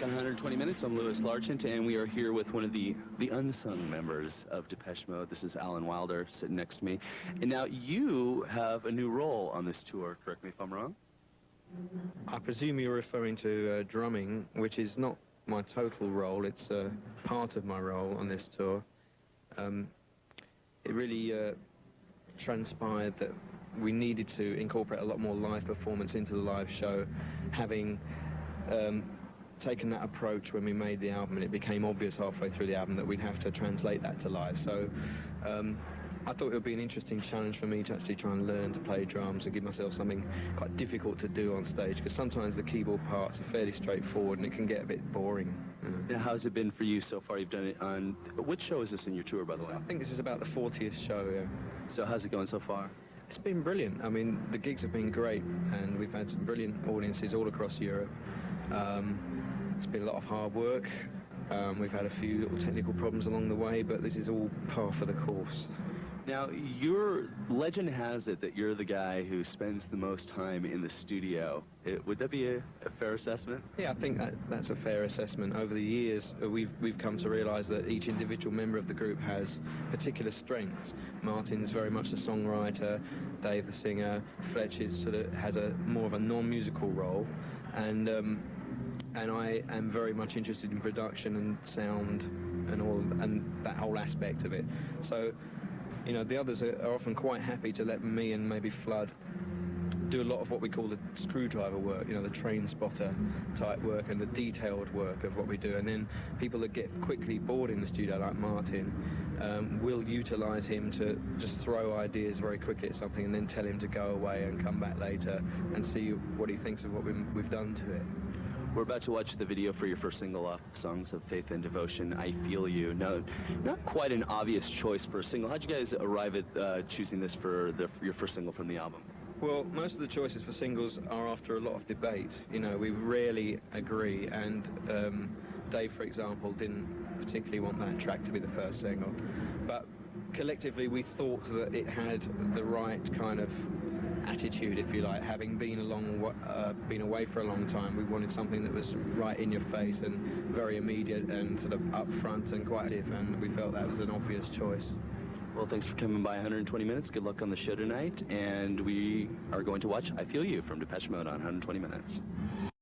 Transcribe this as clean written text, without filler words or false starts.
on 120 Minutes. I'm Louis Largent, and we are here with one of the unsung members of Depeche Mode. This is Alan Wilder sitting next to me. And now you have a new role on this tour. Correct me if I'm wrong? I presume you're referring to drumming, which is not my total role. It's part of my role on this tour. It really transpired that we needed to incorporate a lot more live performance into the live show, having taken that approach when we made the album, and it became obvious halfway through the album that we'd have to translate that to live. So I thought it would be an interesting challenge for me to actually try and learn to play drums and give myself something quite difficult to do on stage, because sometimes the keyboard parts are fairly straightforward and it can get a bit boring. Now, how's it been for you so far? You've done it on... Which show is this in your tour, by the way? I think this is about the 40th show, yeah. So how's it going so far? It's been brilliant. I mean, the gigs have been great, and we've had some brilliant audiences all across Europe. It's been a lot of hard work. We've had a few little technical problems along the way, but this is all par for the course. Now, your legend has it that you're the guy who spends the most time in the studio. Would that be a fair assessment? Yeah, I think that's a fair assessment. Over the years, we've come to realise that each individual member of the group has particular strengths. Martin's very much the songwriter, Dave the singer, Fletch sort of has more of a non-musical role, and I am very much interested in production and sound and that whole aspect of it. So, you know, the others are often quite happy to let me and maybe Flood do a lot of what we call the screwdriver work, you know, the train spotter type work and the detailed work of what we do. And then people that get quickly bored in the studio, like Martin, will utilise him to just throw ideas very quickly at something and then tell him to go away and come back later and see what he thinks of what we've done to it. We're about to watch the video for your first single off Songs of Faith and Devotion, I Feel You. Now, not quite an obvious choice for a single. How'd you guys arrive at choosing this for your first single from the album? Well, most of the choices for singles are after a lot of debate. You know, we rarely agree, and Dave, for example, didn't particularly want that track to be the first single. But collectively, we thought that it had the right kind of attitude, if you like. Having been been away for a long time, we wanted something that was right in your face and very immediate and sort of upfront and quite active, and we felt that was an obvious choice. Well, thanks for coming by 120 Minutes. Good luck on the show tonight, and we are going to watch I Feel You from Depeche Mode on 120 Minutes.